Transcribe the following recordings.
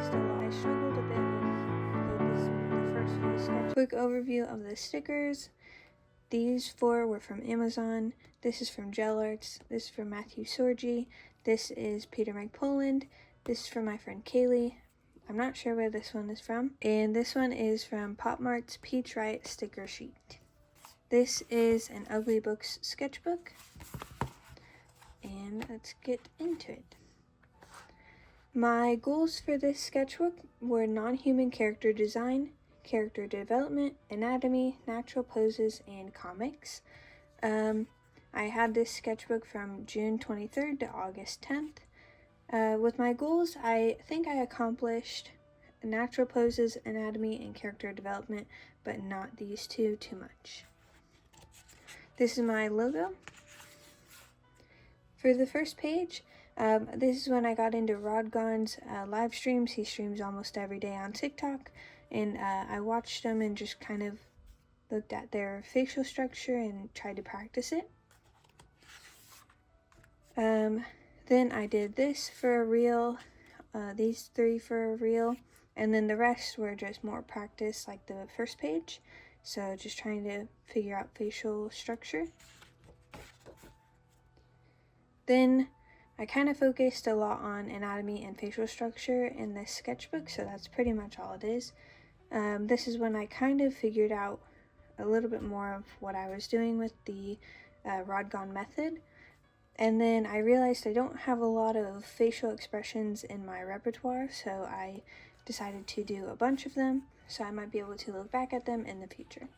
focused a lot. I struggled a bit with focusing on the first few sketches. Quick overview of the stickers. These 4 were from Amazon. This is from Gel Arts. This is from Matthew Sorgi. This is Peter McPoland. This is from my friend Kaylee. I'm not sure where this one is from. And this one is from Pop Mart's Peach Riot sticker sheet. This is an Ugly Books sketchbook. And let's get into it. My goals for this sketchbook were non-human character design, character development, anatomy, natural poses, and comics. I had this sketchbook from June 23rd to August 10th. With my goals, I think I accomplished natural poses, anatomy, and character development, but not these two too much. This is my logo. For the first page, this is when I got into Rodgon's live streams. He streams almost every day on TikTok, and I watched them and just kind of looked at their facial structure and tried to practice it. Then I did this for a reel, these 3 for a reel, and then the rest were just more practice like the first page. So just trying to figure out facial structure. Then I kind of focused a lot on anatomy and facial structure in this sketchbook, so that's pretty much all it is. This is when I kind of figured out a little bit more of what I was doing with the Rodgon method. And then I realized I don't have a lot of facial expressions in my repertoire, so I decided to do a bunch of them, so I might be able to look back at them in the future.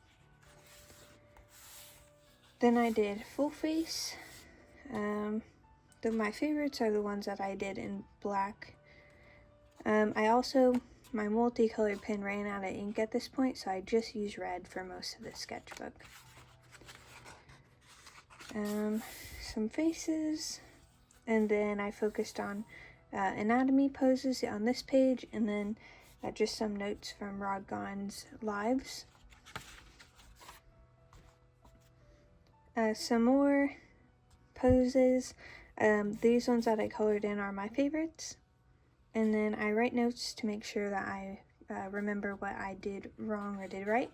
Then I did full face. My favorites are the ones that I did in black. My multicolored pen ran out of ink at this point, so I just used red for most of the sketchbook. Some faces, and then I focused on anatomy poses on this page, and then just some notes from Rodgon's lives. Some more poses. These ones that I colored in are my favorites, and then I write notes to make sure that I remember what I did wrong or did right.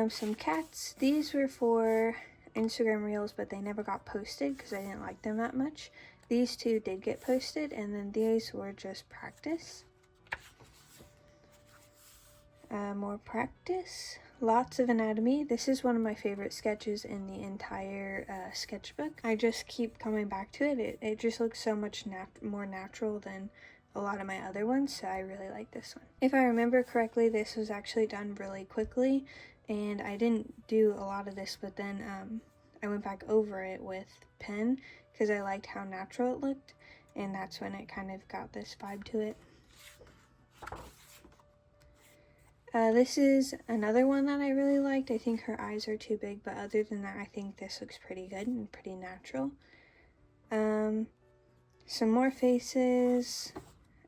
Some cats. These were for Instagram Reels, but they never got posted because I didn't like them that much. These 2 did get posted, and then these were just practice. More practice. Lots of anatomy. This is one of my favorite sketches in the entire sketchbook. I just keep coming back to it. It just looks so much more natural than a lot of my other ones, so I really like this one. If I remember correctly, this was actually done really quickly, and I didn't do a lot of this, but then I went back over it with pen because I liked how natural it looked, and that's when it kind of got this vibe to it. This is another one that I really liked. I think her eyes are too big, but other than that, I think this looks pretty good and pretty natural. Some more faces,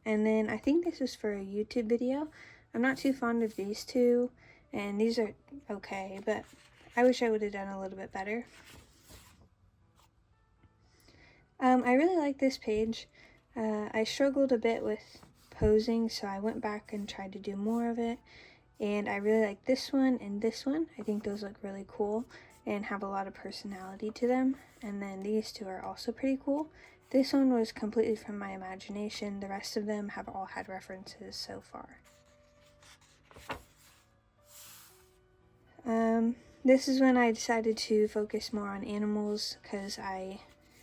and then I think this is for a YouTube video. I'm not too fond of these 2, and these are okay, but I wish I would have done a little bit better. I really like this page. I struggled a bit with posing, so I went back and tried to do more of it. And I really like this one and this one. I think those look really cool and have a lot of personality to them. And then these 2 are also pretty cool. This one was completely from my imagination. The rest of them have all had references so far. This is when I decided to focus more on animals because I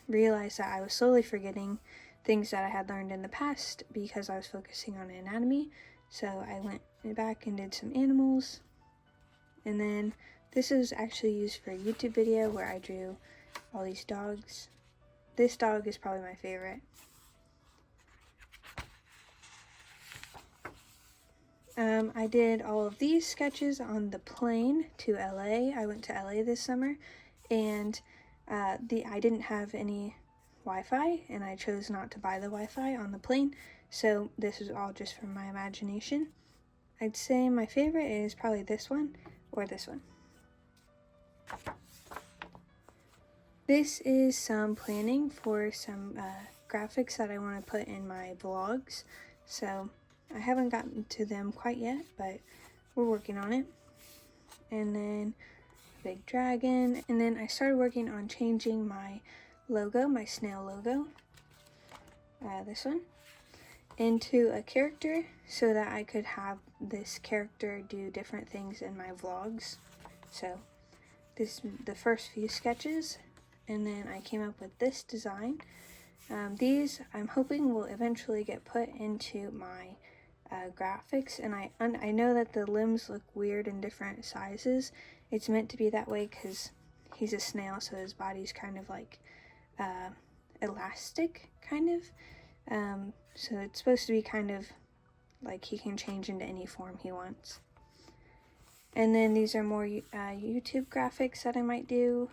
realized that I was slowly forgetting things that I had learned in the past because I was focusing on anatomy. So I went back and did some animals. And then this was actually used for a YouTube video where I drew all these dogs. This dog is probably my favorite. I did all of these sketches on the plane to LA. I went to LA this summer, and I didn't have any Wi-Fi, and I chose not to buy the Wi-Fi on the plane, so this is all just from my imagination. I'd say my favorite is probably this one or this one. This is some planning for some graphics that I want to put in my vlogs. So I haven't gotten to them quite yet, but we're working on it. And then a big dragon. And then I started working on changing my logo, my snail logo, this one, into a character so that I could have this character do different things in my vlogs. So this is the first few sketches, and then I came up with this design. These I'm hoping will eventually get put into my graphics, and I know that the limbs look weird in different sizes. It's meant to be that way because he's a snail, so his body's kind of like elastic, kind of. So it's supposed to be kind of like he can change into any form he wants. And then these are more YouTube graphics that I might do.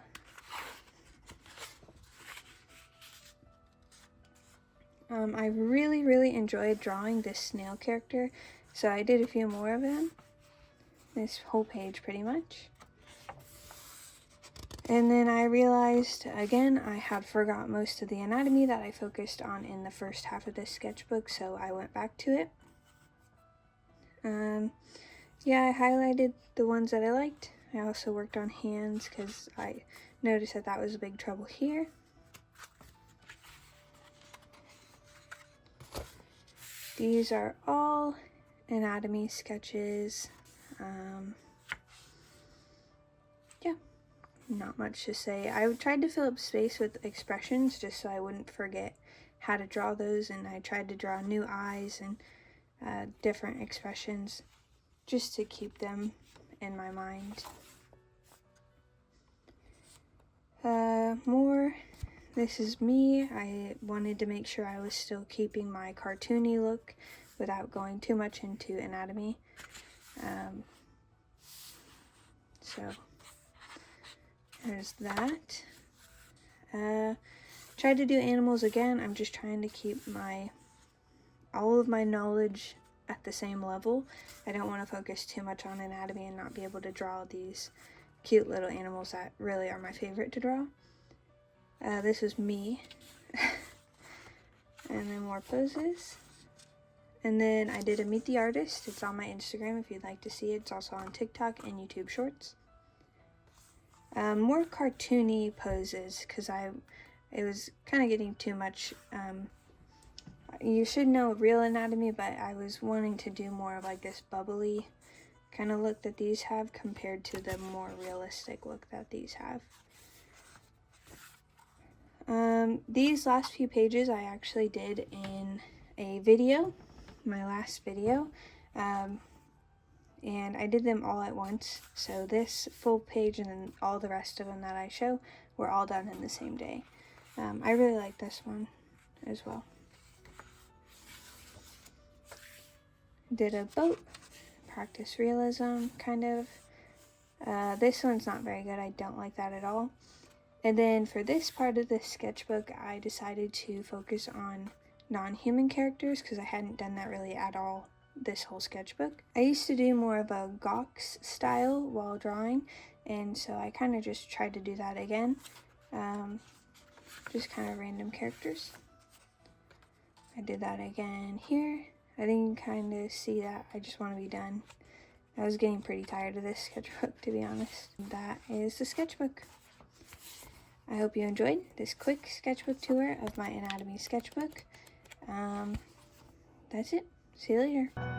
I really enjoyed drawing this snail character, so I did a few more of them. This whole page pretty much. And then I realized, again, I had forgot most of the anatomy that I focused on in the first half of this sketchbook, so I went back to it. Yeah, I highlighted the ones that I liked. I also worked on hands because I noticed that that was a big trouble here. These are all anatomy sketches. Yeah, not much to say. I tried to fill up space with expressions just so I wouldn't forget how to draw those, and I tried to draw new eyes and different expressions just to keep them in my mind. More. This is me. I wanted to make sure I was still keeping my cartoony look without going too much into anatomy. So there's that. Tried to do animals again. I'm just trying to keep all of my knowledge at the same level. I don't want to focus too much on anatomy and not be able to draw these cute little animals that really are my favorite to draw. This is me. And then more poses. And then I did a Meet the Artist. It's on my Instagram if you'd like to see it. It's also on TikTok and YouTube Shorts. More cartoony poses because it was kind of getting too much. You should know real anatomy, but I was wanting to do more of like this bubbly kind of look that these have compared to the more realistic look that these have. These last few pages I actually did in a video, my last video, and I did them all at once. So this full page and then all the rest of them that I show were all done in the same day. I really like this one as well. Did a boat, practice realism, kind of. This one's not very good. I don't like that at all. And then for this part of the sketchbook, I decided to focus on non-human characters because I hadn't done that really at all this whole sketchbook. I used to do more of a Gawks style while drawing, and so I kind of just tried to do that again. Just kind of random characters. I did that again here. I think you can kind of see that I just want to be done. I was getting pretty tired of this sketchbook, to be honest. That is the sketchbook. I hope you enjoyed this quick sketchbook tour of my anatomy sketchbook. That's it. See you later.